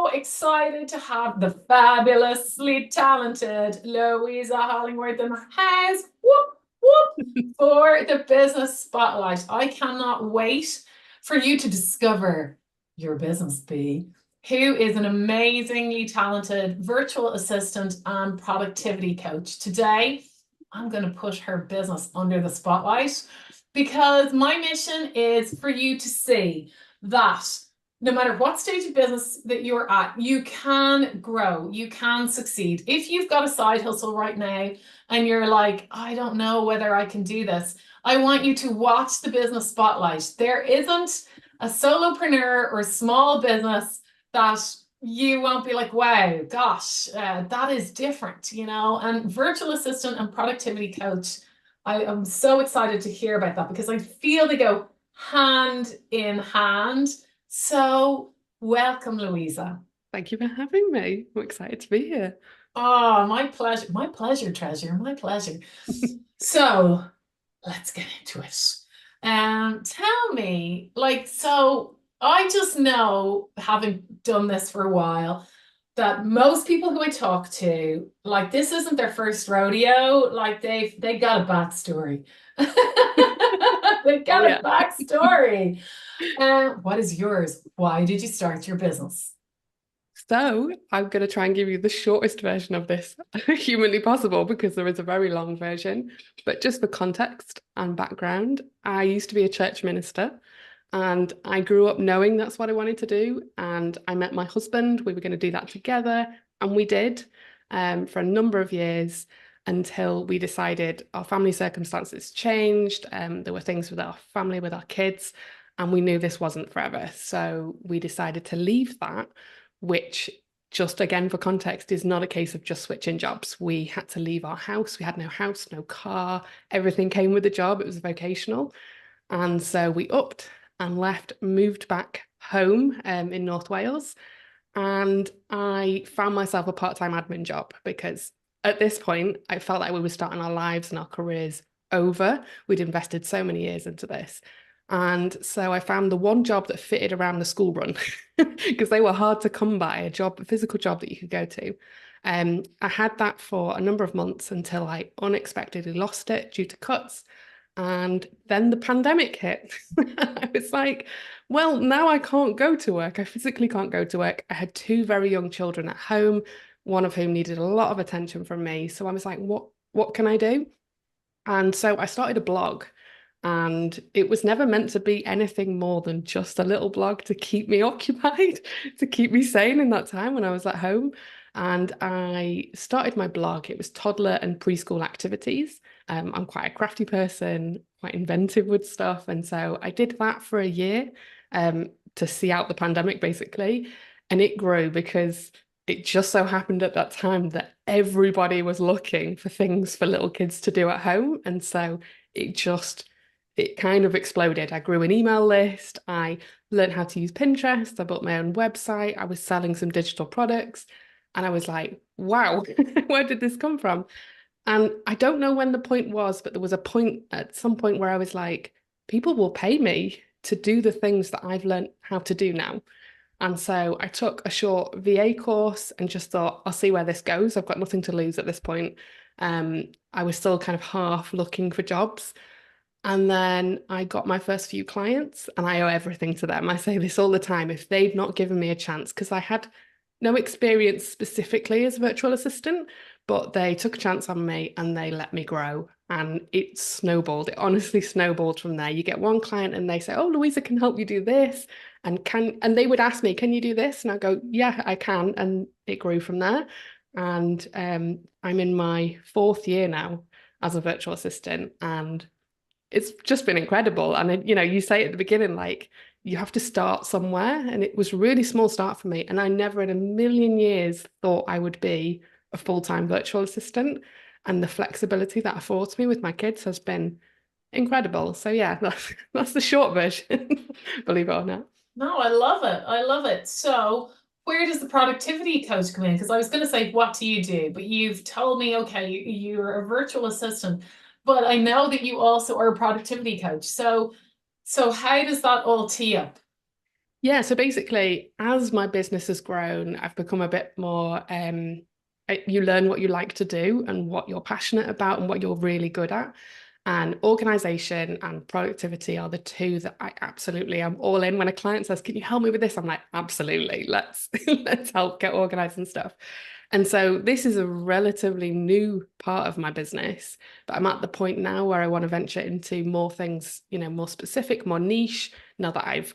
so excited to have the fabulously talented Louisa Hollingsworth in the house. Whoop, whoop, for the business spotlight. I cannot wait for you to discover your business bee, who is an amazingly talented virtual assistant and productivity coach. Today, I'm going to put her business under the spotlight because my mission is for you to see that no matter what stage of business that you're at, you can grow, you can succeed. If you've got a side hustle right now and you're like, I don't know whether I can do this, I want you to watch the business spotlight. There isn't a solopreneur or small business that you won't be like, wow, gosh, that is different, you know? And virtual assistant and productivity coach, I am so excited to hear about that because I feel they go hand in hand. So welcome, Louisa. Thank you for having me. I'm excited to be here. Oh, my pleasure, treasure, my pleasure. So let's get into it. Tell me, like, so I just know, having done this for a while, that most people who I talk to, like, this isn't their first rodeo. Like, they got a backstory. They've Oh, got a yeah. backstory. What is yours? Why did you start your business? So I'm going to try and give you the shortest version of this humanly possible because there is a very long version. But just for context and background, I used to be a church minister and I grew up knowing that's what I wanted to do. And I met my husband. We were going to do that together. And we did for a number of years until we decided our family circumstances changed. There were things with our family, with our kids, and we knew this wasn't forever. So we decided to leave that, which, just again for context, is not a case of just switching jobs. We had to leave our house. We had no house, no car. Everything came with the job. It was vocational. And so we upped and left, moved back home in North Wales. And I found myself a part-time admin job because at this point, I felt like we were starting our lives and our careers over. We'd invested so many years into this. And so I found the one job that fitted around the school run because they were hard to come by, a physical job that you could go to. I had that for a number of months until I unexpectedly lost it due to cuts. And then the pandemic hit. I was like, well, now I can't go to work. I physically can't go to work. I had two very young children at home, one of whom needed a lot of attention from me. So I was like, what can I do? And so I started a blog, and it was never meant to be anything more than just a little blog to keep me occupied, to keep me sane in that time when I was at home. And I started my blog. It was toddler and preschool activities. I'm quite a crafty person, quite inventive with stuff. And so I did that for a year to see out the pandemic, basically. And it grew because it just so happened at that time that everybody was looking for things for little kids to do at home. And so it kind of exploded. I grew an email list. I learned how to use Pinterest. I built my own website. I was selling some digital products. And I was like, wow, where did this come from? And I don't know when the point was, but there was a point at some point where I was like, people will pay me to do the things that I've learned how to do now. And so I took a short VA course and just thought, I'll see where this goes. I've got nothing to lose at this point. I was still kind of half looking for jobs. And then I got my first few clients, and I owe everything to them. I say this all the time. If they've not given me a chance, because I had no experience specifically as a virtual assistant, but they took a chance on me and they let me grow. And it snowballed. It honestly snowballed from there. You get one client and they say, "Oh, Louisa can help you do this." And they would ask me, "Can you do this?" And I go, "Yeah, I can." And it grew from there. And I'm in my fourth year now as a virtual assistant, and it's just been incredible. And then, you say at the beginning, like, you have to start somewhere. And it was a really small start for me. And I never in a million years thought I would be a full-time virtual assistant. And the flexibility that affords me with my kids has been incredible. So yeah, that's the short version, believe it or not. No, I love it. I love it. So, where does the productivity coach come in? Because I was going to say, what do you do? But you've told me, okay, you're a virtual assistant, but I know that you also are a productivity coach. So how does that all tee up? Yeah, so basically, as my business has grown, I've become a bit more, you learn what you like to do and what you're passionate about and what you're really good at. And organization and productivity are the two that I absolutely am all in. When a client says, "Can you help me with this?" I'm like, absolutely, let's let's help get organized and stuff. And so this is a relatively new part of my business, but I'm at the point now where I want to venture into more things, more specific, more niche, now that I've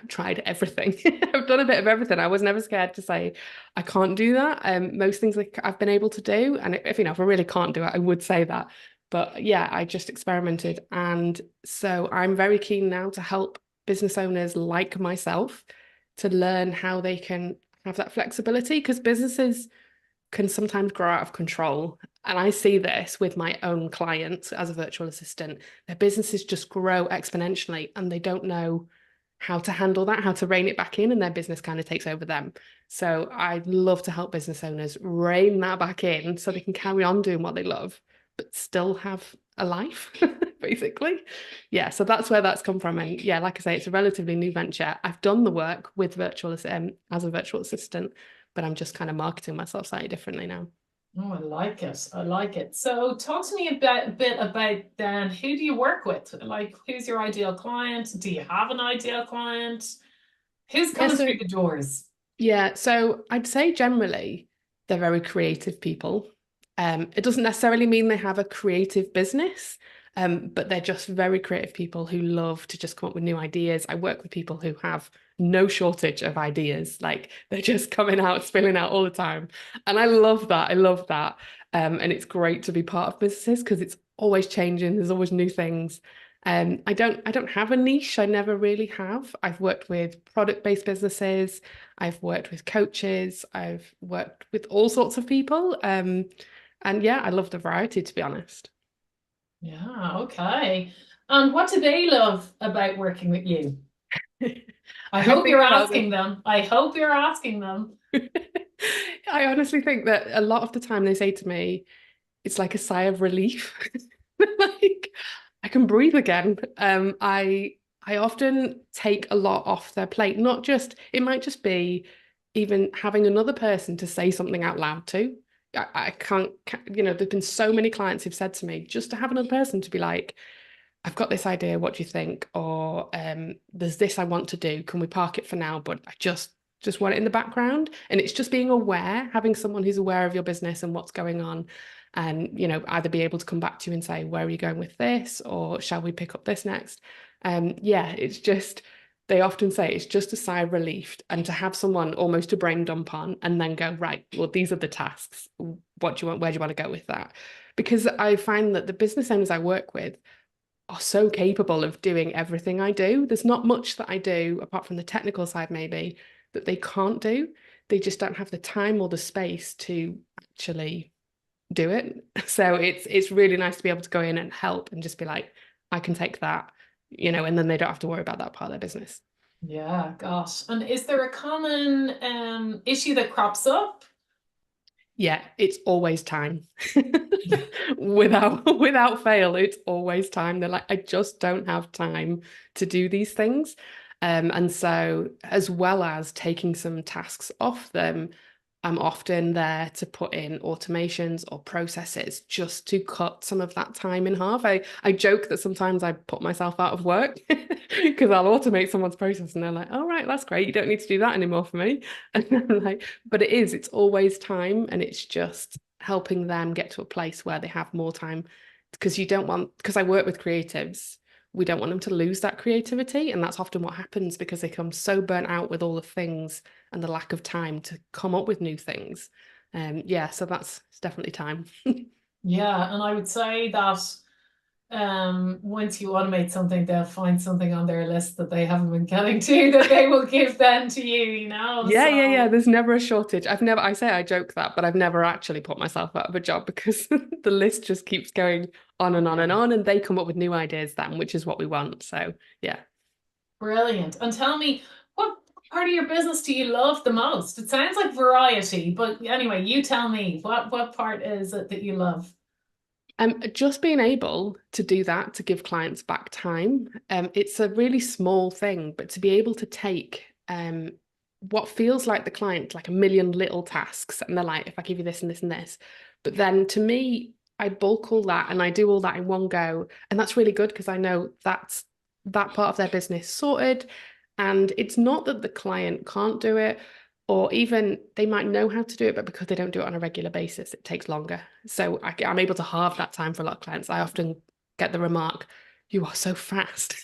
tried everything. I've done a bit of everything. I was never scared to say I can't do that. Most things like I've been able to do, and if I really can't do it, I would say that. But yeah, I just experimented, and so I'm very keen now to help business owners like myself to learn how they can have that flexibility because businesses can sometimes grow out of control. And I see this with my own clients as a virtual assistant. Their businesses just grow exponentially and they don't know how to handle that, how to rein it back in, and their business kind of takes over them. So I'd love to help business owners rein that back in so they can carry on doing what they love, but still have a life, basically. Yeah, so that's where that's come from. And yeah, like I say, it's a relatively new venture. I've done the work with as a virtual assistant, but I'm just kind of marketing myself slightly differently now. Oh, I like it. I like it. So talk to me about a bit about then who do you work with? Like who's your ideal client? Do you have an ideal client? Who's Yeah, coming through so the doors? yeah, so I'd say generally they're very creative people. It doesn't necessarily mean they have a creative business, but they're just very creative people who love to just come up with new ideas. I work with people who have no shortage of ideas, like they're just coming out, spilling out all the time. And I love that. I love that. And it's great to be part of businesses because it's always changing. There's always new things. I don't have a niche. I never really have. I've worked with product-based businesses. I've worked with coaches. I've worked with all sorts of people. And yeah, I love the variety, to be honest. Yeah, okay. And what do they love about working with you? I I hope think you're about asking them. I hope you're asking them. this. I honestly think that a lot of the time they say to me, it's like a sigh of relief. Like I can breathe again. I often take a lot off their plate. Not just, it might just be even having another person to say something out loud to. I can't, there's been so many clients who've said to me, just to have another person to be like, I've got this idea, what do you think? Or there's this I want to do. Can we park it for now? But I just want it in the background. And it's just being aware, having someone who's aware of your business and what's going on. And, either be able to come back to you and say, where are you going with this? Or shall we pick up this next? Yeah, it's just they often say it's just a sigh of relief and to have someone almost to brain dump on and then go, right, well, these are the tasks. What do you want? Where do you want to go with that? Because I find that the business owners I work with are so capable of doing everything I do. There's not much that I do, apart from the technical side, maybe, that they can't do. They just don't have the time or the space to actually do it. So it's really nice to be able to go in and help and just be like, I can take that, and then they don't have to worry about that part of their business. Yeah, gosh. And is there a common issue that crops up? Yeah, it's always time. Without fail, it's always time. They're like, I just don't have time to do these things. And so as well as taking some tasks off them, I'm often there to put in automations or processes just to cut some of that time in half. I joke that sometimes I put myself out of work because I'll automate someone's process and they're like, all right, that's great. You don't need to do that anymore for me. And I'm like, but it's always time and it's just helping them get to a place where they have more time because because I work with creatives, we don't want them to lose that creativity. And that's often what happens because they come so burnt out with all the things and the lack of time to come up with new things. Yeah, so that's it's definitely time. Yeah, and I would say that once you automate something, they'll find something on their list that they haven't been getting to that they will give then to you, you know? Yeah, yeah, yeah. So There's never a shortage. I say I joke that, but I've never actually put myself out of a job because the list just keeps going on and on and yeah, on, and they come up with new ideas then, which is what we want. So yeah. brilliant. And tell me, what part of your business do you love the most? It sounds like variety, but anyway, you tell me, what part is it that you love? Just being able to do that, to give clients back time, it's a really small thing, but to be able to take what feels like the client, like a million little tasks, and they're like, if I give you this and this and this, but then to me, I bulk all that and I do all that in one go. And that's really good because I know that's that part of their business sorted. And it's not that the client can't do it, or even they might know how to do it, but because they don't do it on a regular basis, it takes longer. So I'm able to halve that time for a lot of clients. I often get the remark, "You are so fast."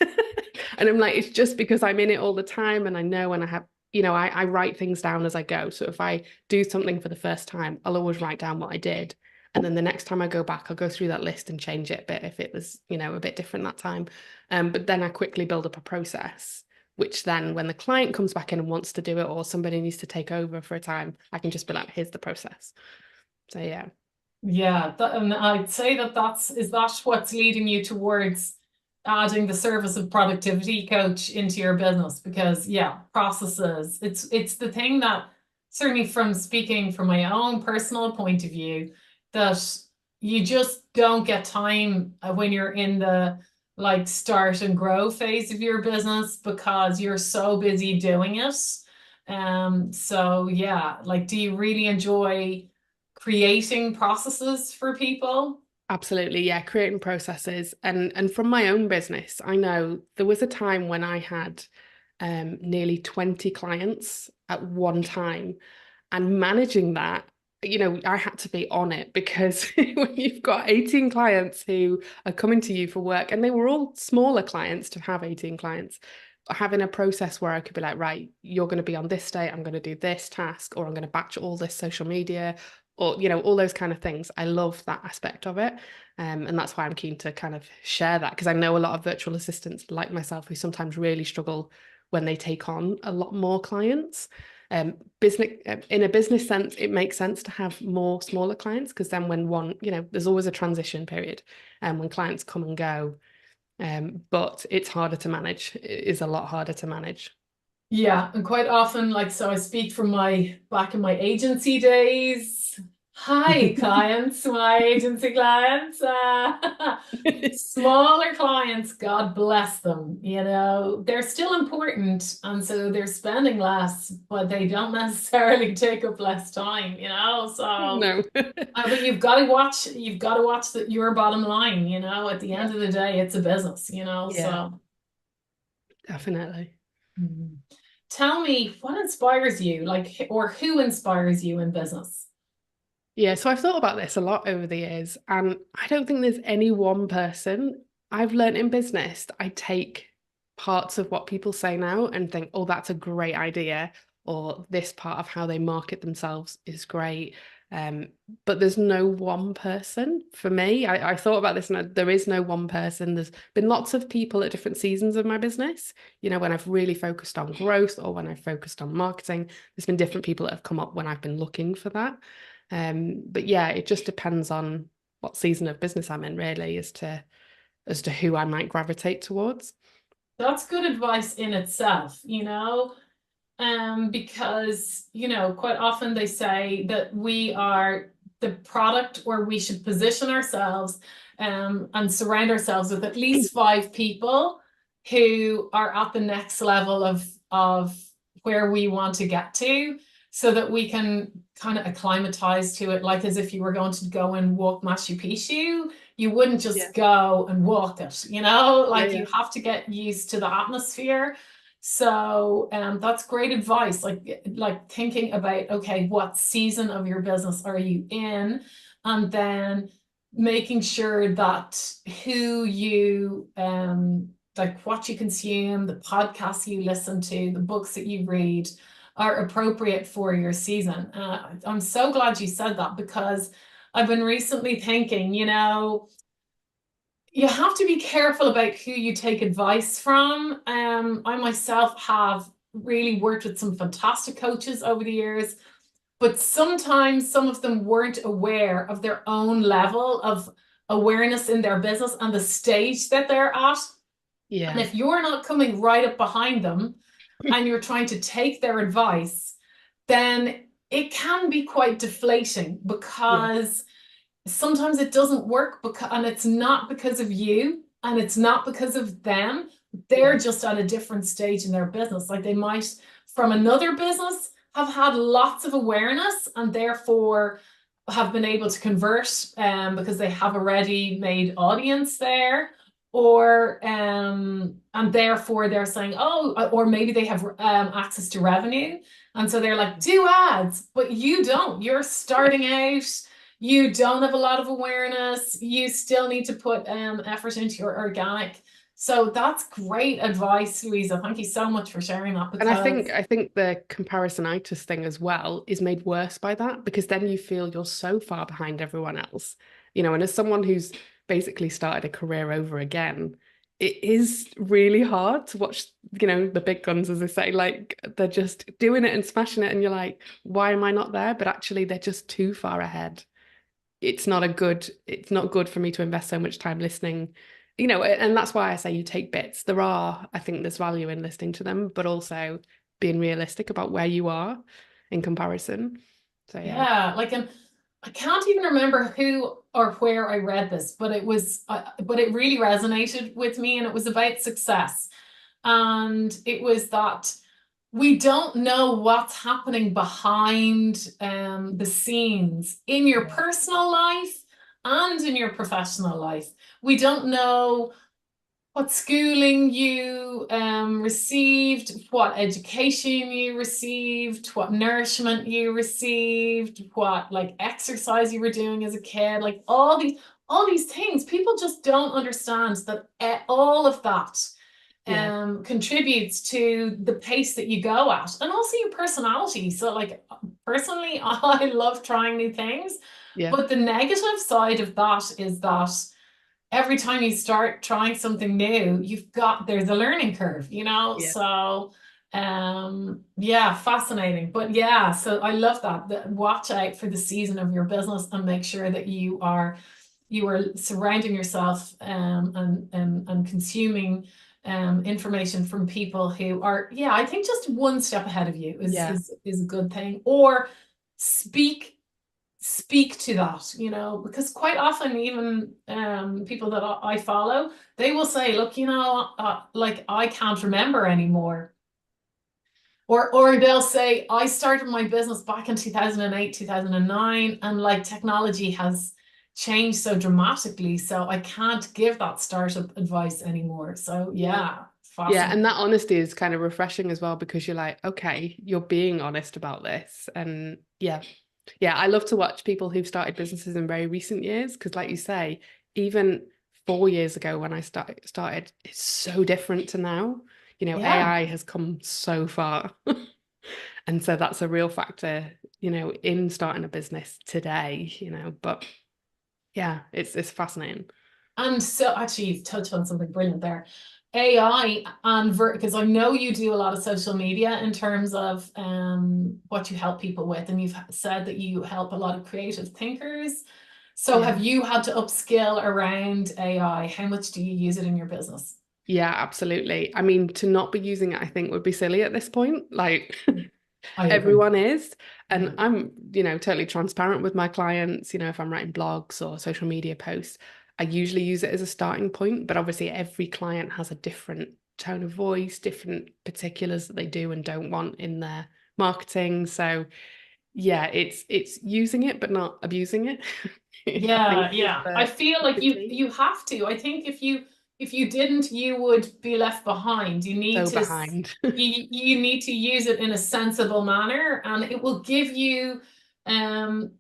And I'm like, it's just because I'm in it all the time and I know, and I have, I write things down as I go. So if I do something for the first time, I'll always write down what I did. And then the next time I go back, I'll go through that list and change it a bit if it was, a bit different that time. But then I quickly build up a process, which then when the client comes back in and wants to do it, or somebody needs to take over for a time, I can just be like, here's the process. So yeah. Yeah, and I'd say is that what's leading you towards adding the service of productivity coach into your business? Because yeah, processes, it's the thing that certainly from speaking from my own personal point of view, that you just don't get time when you're in the like start and grow phase of your business because you're so busy doing it. So yeah, like do you really enjoy creating processes for people? Absolutely, yeah, creating processes. And from my own business, I know there was a time when I had nearly 20 clients at one time, and managing that, I had to be on it because when you've got 18 clients who are coming to you for work, and they were all smaller clients to have 18 clients, having a process where I could be like, right, you're going to be on this day, I'm going to do this task, or I'm going to batch all this social media, or, all those kind of things. I love that aspect of it. And that's why I'm keen to kind of share that, because I know a lot of virtual assistants like myself who sometimes really struggle when they take on a lot more clients. Business in a business sense, it makes sense to have more smaller clients because then when one, there's always a transition period, and when clients come and go, but it's harder to manage. It is a lot harder to manage. Yeah, and quite often, like, so I speak from my back in my agency days. Hi, clients, my agency clients. Smaller clients, God bless them, they're still important, and so they're spending less, but they don't necessarily take up less time. So, No. but you've got to watch your bottom line, at the Yeah. end of the day, it's a business, Yeah, so. definitely. Mhm. Tell me what inspires you, like, or who inspires you in business? Yeah, so I've thought about this a lot over the years, and I don't think there's any one person. I've learned in business that I take parts of what people say now and think, oh, that's a great idea, or this part of how they market themselves is great. Um, but there's no one person for me. I thought about this, and there is no one person. There's been lots of people at different seasons of my business. When I've really focused on growth or when I've focused on marketing, there's been different people that have come up when I've been looking for that. But yeah, it just depends on what season of business I'm in, really, as to who I might gravitate towards. That's good advice in itself, because, quite often they say that we are the product, or we should position ourselves, and surround ourselves with at least five people who are at the next level of where we want to get to, so that we can kind of acclimatize to it, like as if you were going to go and walk Machu Picchu. You wouldn't Yeah. just go and walk it, Yeah, like yeah. you have to get used to the atmosphere. So that's great advice. Like thinking about, okay, what season of your business are you in, and then making sure that who you like what you consume, the podcasts you listen to, the books that you read are appropriate for your season. I'm so glad you said that, because I've been recently thinking, you have to be careful about who you take advice from. I myself have really worked with some fantastic coaches over the years, but sometimes some of them weren't aware of their own level of awareness in their business and the stage that they're at. And Yeah. if you're not coming right up behind them and you're trying to take their advice, then it can be quite deflating, Yeah. because sometimes it doesn't work because, and it's not because of you and it's not because of them. Yeah. They're just at a different stage in their business. Like they might, from another business, have had lots of awareness and therefore have been able to convert because they have a ready-made audience there. Or and therefore they're saying, oh, or maybe they have access to revenue. And so they're like, do ads, but you don't. You're starting out, you don't have a lot of awareness, you still need to put effort into your organic. So that's great advice, Louisa. Thank you so much for sharing that And because I think the comparisonitis thing as well is made worse by that, because then you feel you're so far behind everyone else. And as someone who's basically started a career over again, it is really hard to watch, the big guns, as they say, like they're just doing it and smashing it, and you're like, why am I not there? But actually they're just too far ahead. It's not good for me to invest so much time listening, and that's why I say you take bits. I think there's value in listening to them, but also being realistic about where you are in comparison. So yeah. yeah, like I can't even remember who or where I read this, but but it really resonated with me, and it was about success. And it was that we don't know what's happening behind the scenes in your personal life and in your professional life. We don't know what schooling you received, what education you received, what nourishment you received, what like exercise you were doing as a kid, like all these things. People just don't understand that all of that Yeah. contributes to the pace that you go at and also your personality. So like personally, I love trying new things, Yeah. but the negative side of that is that every time you start trying something new, there's a learning curve, Yeah. So yeah, fascinating. But yeah, so I love that. Watch out for the season of your business and make sure that you are surrounding yourself and consuming information from people who are, yeah, I think just one step ahead of you Yeah. is a good thing. Or speak speak to that, because quite often even people that I follow, they will say, look, like I can't remember anymore. Or they'll say, I started my business back in 2008, 2009, and like technology has changed so dramatically, so I can't give that startup advice anymore. So Yeah. yeah, Yeah, and that fascinating. honesty is kind of refreshing as well, because you're like, okay, you're being honest about this. And yeah, yeah, I love to watch people who've started businesses in very recent years, because like you say, even 4 years ago when I started, it's so different to now. Yeah. AI has come so far. And so that's a real factor, in starting a business today, but yeah, it's fascinating. And so actually you've touched on something brilliant there. AI and because I know you do a lot of social media in terms of what you help people with, and you've said that you help a lot of creative thinkers. So Yeah. have you had to upskill around AI? How much do you use it in your business? Yeah, absolutely. I mean, to not be using it, I think would be silly at this point. Like I agree. everyone is. And Yeah. I'm, totally transparent with my clients. If I'm writing blogs or social media posts, I usually use it as a starting point. But obviously, every client has a different tone of voice, different particulars that they do and don't want in their marketing. So yeah, it's using it, but not abusing it. I Yeah, think is yeah. I feel is like the you key. you have to. I think if you didn't, you would be left behind. So behind. You need to use it in a sensible manner, and it will give you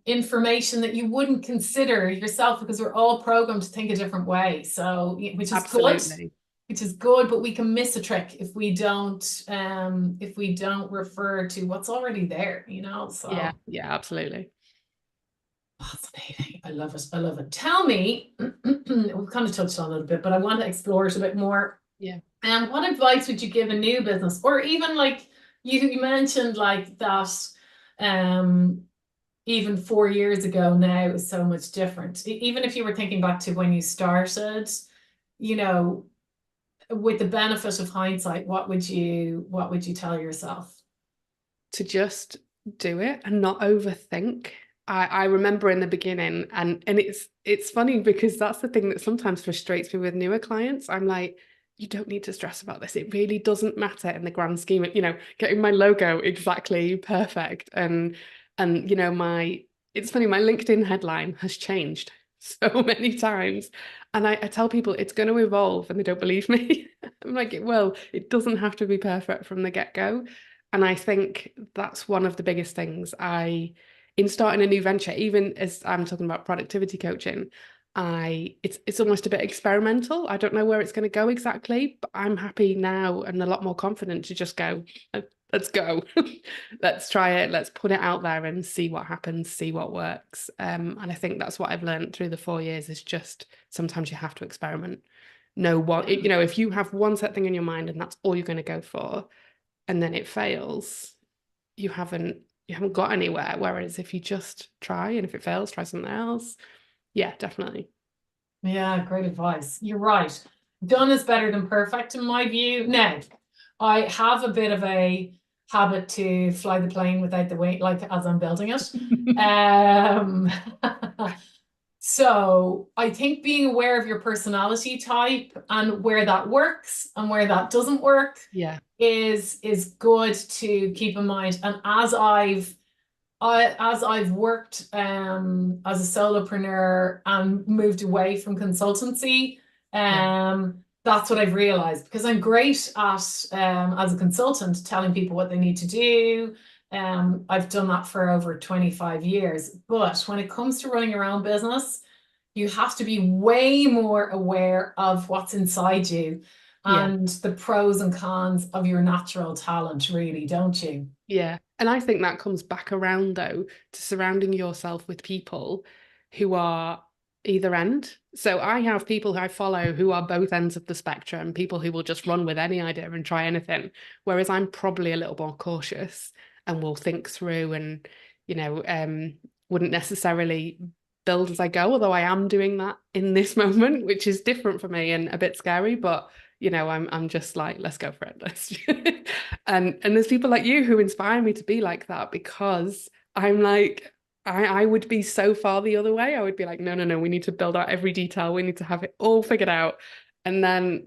information that you wouldn't consider yourself because we're all programmed to think a different way. So, Absolutely. which is good, but we can miss a trick if we don't refer to what's already there, Yeah, So yeah, absolutely. fascinating. I love it. I love it. Tell me, we've kind of touched on it a bit, but I want to explore it a bit more. Yeah. And what advice would you give a new business, or even like you mentioned, like that, um, even 4 years ago now is so much different. Even if you were thinking back to when you started, you know, with the benefit of hindsight, what would you tell yourself? To just do it and not overthink. I remember in the beginning, and it's funny because that's the thing that sometimes frustrates me with newer clients. I'm like, you don't need to stress about this. It really doesn't matter in the grand scheme of, getting my logo exactly perfect. And my it's funny, my LinkedIn headline has changed so many times. And I tell people it's going to evolve and they don't believe me. I'm like, well, it doesn't have to be perfect from the get-go. And I think that's one of the biggest things in starting a new venture, even as I'm talking about productivity coaching, it's almost a bit experimental. I don't know where it's going to go exactly, but I'm happy now and a lot more confident to just go, let's go. Let's try it. Let's put it out there and see what happens, see what works. And I think that's what I've learned through the 4 years is just sometimes you have to experiment. Know what, if you have one set thing in your mind and that's all you're going to go for, and then it fails, you haven't got anywhere. Whereas if you just try and if it fails, try something else. Yeah, definitely. Yeah, great advice. You're right. Done is better than perfect in my view. Now, I have a bit of a habit to fly the plane without the wing, like as I'm building it. Um, so I think being aware of your personality type and where that works and where that doesn't work Yeah. is good to keep in mind. And as I've worked as a solopreneur and moved away from consultancy, Yeah. that's what I've realized because I'm great at as a consultant telling people what they need to do. I've done that for over 25 years. But when it comes to running your own business, you have to be way more aware of what's inside you Yeah. and the pros and cons of your natural talent, really, don't you? Yeah. And I think that comes back around though to surrounding yourself with people who are either end. So I have people who I follow who are both ends of the spectrum, people who will just run with any idea and try anything. Whereas I'm probably a little more cautious and will think through and, you know, um, wouldn't necessarily build as I go, although I am doing that in this moment, which is different for me and a bit scary, but I'm just like, let's go for it. Let's and there's people like you who inspire me to be like that because I'm like, I would be so far the other way. I would be like, no, no, no, we need to build out every detail. We need to have it all figured out. And then,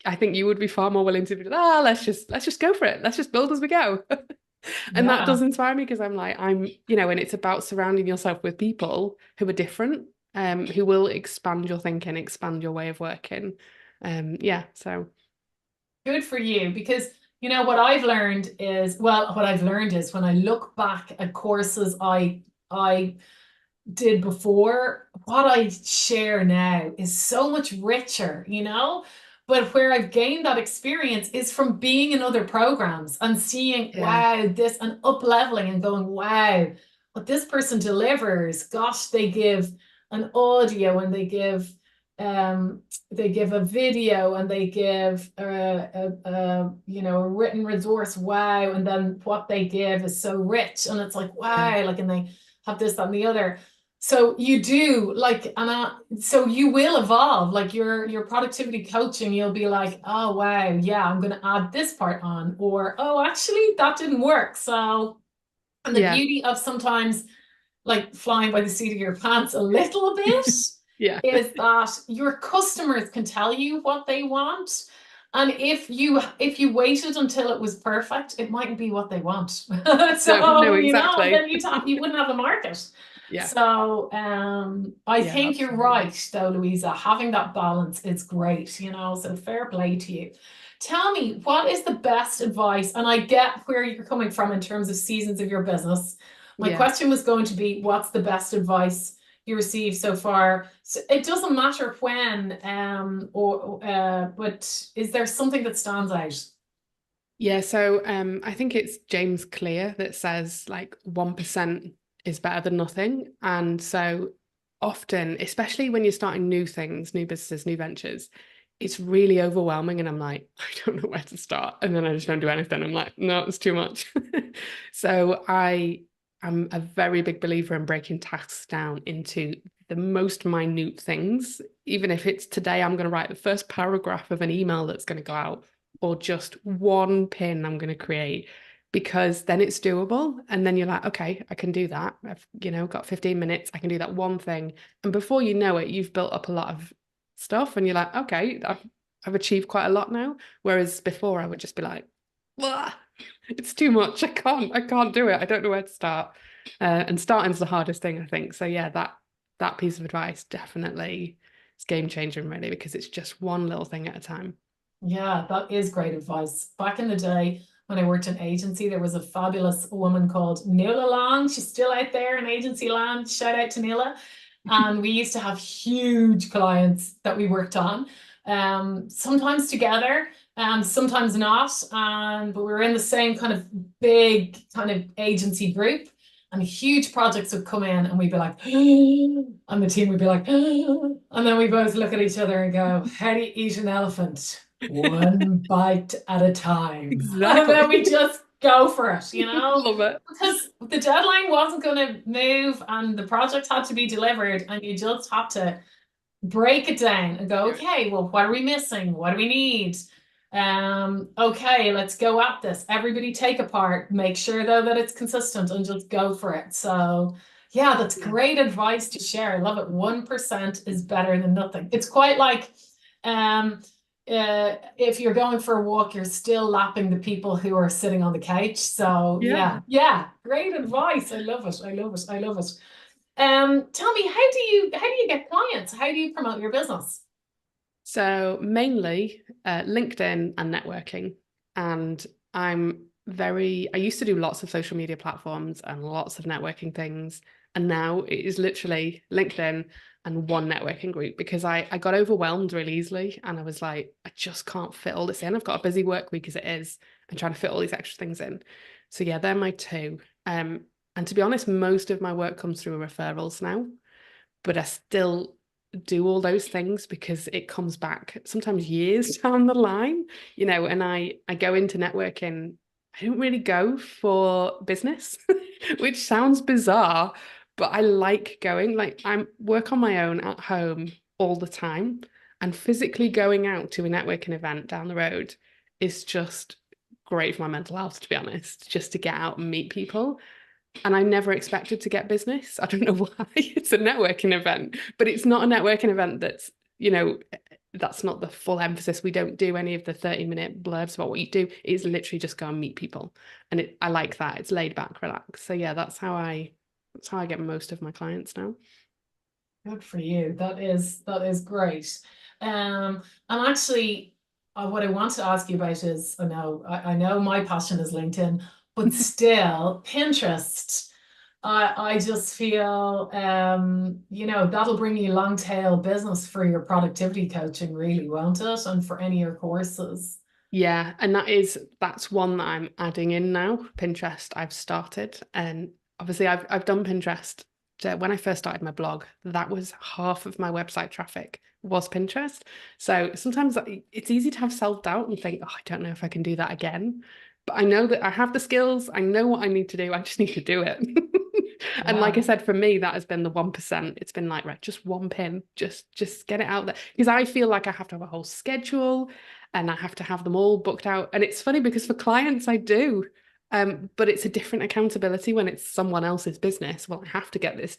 I think you would be far more willing to be, let's just go for it. Let's just build as we go. And that Yeah. does inspire me because and it's about surrounding yourself with people who are different, who will expand your thinking, expand your way of working. Yeah, so Good for you because what I've learned is what I've learned is when I look back at courses I did before, what I share now is so much richer. But where I've gained that experience is from being in other programs and seeing, yeah, wow, this and up leveling and going, wow, what this person delivers. Gosh, they give an audio and they give a video and they give a written resource. Wow, and then what they give is so rich, and it's like yeah, wow, like, and they have this, that, and the other. So you do like, so you will evolve. Like your productivity coaching, you'll be like, oh wow, yeah, I'm going to add this part on, or oh, actually, that didn't work. So, and the yeah, beauty of sometimes like flying by the seat of your pants a little bit yeah. is that your customers can tell you what they want. And if you waited until it was perfect, it mightn't be what they want. No, no, So, and exactly. then you wouldn't have a market. Yeah, So I yeah, think you're absolutely. right, though, Louisa. Having that balance is great. So fair play to you. Tell me, what is the best advice? And I get where you're coming from in terms of seasons of your business. My Yeah. question was going to be, what's the best advice you received so far? So it doesn't matter when, but is there something that stands out? Yeah, so I think it's James Clear that says like 1% is better than nothing. And so often, especially when you're starting new things, new businesses, new ventures, it's really overwhelming. And I'm like, I don't know where to start. And then I just don't do anything. I'm like, no, it's too much. So I am a very big believer in breaking tasks down into the most minute things. Even if it's today, I'm going to write the first paragraph of an email that's going to go out or just one pin I'm going to create, because then it's doable. And then you're like, okay, I can do that. I've, got 15 minutes. I can do that one thing. And before you know it, you've built up a lot of stuff and you're like, okay, I've achieved quite a lot now. Whereas before I would just be like, "Blah, it's too much. I can't do it. I don't know where to start." And starting's the hardest thing, I think. So yeah, that piece of advice definitely is game changing, really, because it's just one little thing at a time. Yeah, that is great advice. Back in the day when I worked in agency, there was a fabulous woman called Nuala Long. She's still out there in agency land. Shout out to Nuala. And we used to have huge clients that we worked on, sometimes together, sometimes not. But we were in the same kind of big kind of agency group. And huge projects would come in, and we'd be like, and the team would be like, and then we both look at each other and go, how do you eat an elephant? One bite at a time. And then we Exactly. just go for it. Love it. Because the deadline wasn't going to move and the project had to be delivered, and you just had to break it down and go, Yeah. okay, well, what are we missing? What do we need? Okay, let's go at this. Everybody take a part, make sure though that it's consistent and just go for it. So yeah, that's Yeah. great advice to share. I love it. 1% is better than nothing. It's quite like um if you're going for a walk, you're still lapping the people who are sitting on the couch. So Yeah. yeah, great advice. I love it. I love it. I love it. Tell me, how do you get clients? How do you promote your business? So mainly LinkedIn and networking. And I used to do lots of social media platforms and lots of networking things. And now it is literally LinkedIn and one networking group because I got overwhelmed really easily. And I was like, I just can't fit all this in. I've got a busy work week as it is and trying to fit all these extra things in. So yeah, they're my two. And to be honest, most of my work comes through referrals now, but I still do all those things because it comes back sometimes years down the line, and I go into networking. I don't really go for business, which sounds bizarre, but I like going. Like I work on my own at home all the time, and physically going out to a networking event down the road is just great for my mental health, to be honest, just to get out and meet people. And I never expected to get business. I don't know why. It's a networking event, but it's not a networking event that's not the full emphasis. We don't do any of the 30-minute blurbs about what you do. It's literally just go and meet people. And I like that. It's laid back, relaxed. So yeah, that's how I get most of my clients now. Good for you. That is great. And actually, what I want to ask you about is, I know my passion is LinkedIn, but still Pinterest. I just feel, that'll bring you long tail business for your productivity coaching, really, won't it? And for any of your courses. Yeah, and that's one that I'm adding in now. Pinterest, I've started, and obviously I've done Pinterest. When I first started my blog, that was half of my website traffic was Pinterest. So sometimes it's easy to have self-doubt and think, oh, I don't know if I can do that again. But I know that I have the skills, I know what I need to do, I just need to do it. And like I Yeah. said, for me, that has been the 1%. It's been like, right, just one pin, just get it out there. Because I feel like I have to have a whole schedule and I have to have them all booked out. And it's funny because for clients, I do. But it's a different accountability when it's someone else's business. Well, I have to get this,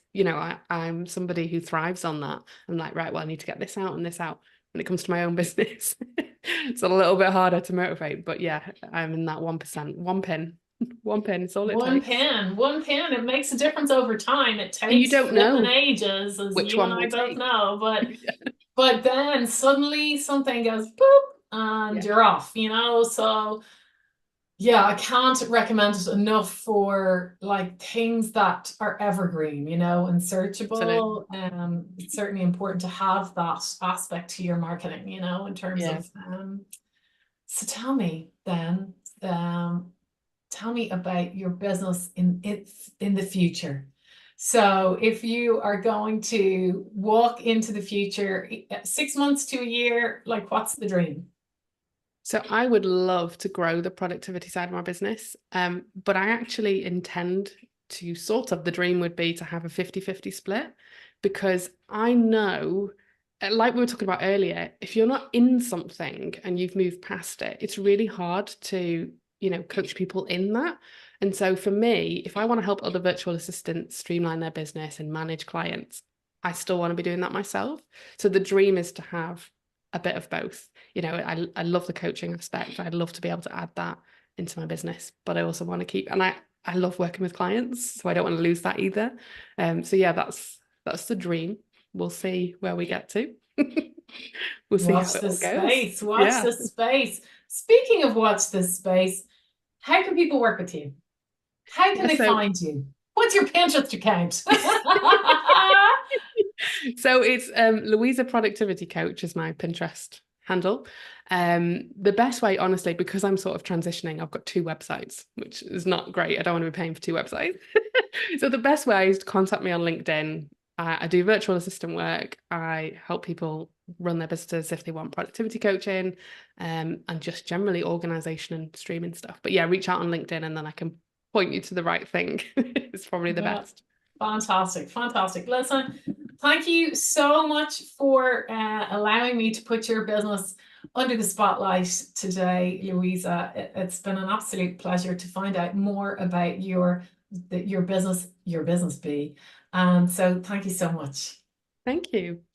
I'm somebody who thrives on that. I'm like, right, well, I need to get this out and this out. When it comes to my own business, it's a little bit harder to motivate. But yeah, I'm in that 1%. One pin, one pin is all it One takes. pen, one pen, it makes a difference over time. It And you takes don't flipping know ages, as which you and one I will both take. know, but Yeah. but then suddenly something goes boop and Yeah, you're off. So yeah, I can't recommend it enough for like things that are evergreen, and absolutely. searchable. It's certainly important to have that aspect to your marketing, in terms Yeah. of so tell me then, um, tell me about your business in the future. So if you are going to walk into the future, 6 months to a year, like what's the dream? So I would love to grow the productivity side of my business. But I actually intend to sort of the dream would be to have a 50-50 split because I know, like we were talking about earlier, if you're not in something and you've moved past it, it's really hard to, coach people in that. And so for me, if I want to help other virtual assistants streamline their business and manage clients, I still want to be doing that myself. So the dream is to have a bit of both. I love the coaching aspect. I'd love to be able to add that into my business, but I also want to keep, and I love working with clients, so I don't want to lose that either. So yeah, that's the dream. We'll see where we get to. We'll see Watch how it the all space. goes. Watch Yeah. the space. Speaking of watch the space, how can people work with you? How can Yeah, they so find you? What's your Pinterest account? so it's Louisa Productivity Coach is my Pinterest handle. The best way, honestly, because I'm sort of transitioning, I've got two websites, which is not great. I don't want to be paying for two websites. So the best way is to contact me on LinkedIn. I do virtual assistant work. I help people run their businesses if they want productivity coaching, and just generally organization and streaming stuff. But yeah, reach out on LinkedIn and then I can point you to the right thing. It's probably the Yeah, best. fantastic, fantastic. Listen, thank you so much for allowing me to put your business under the spotlight today, Louisa. It's been an absolute pleasure to find out more about your business bee. And so thank you so much. Thank you.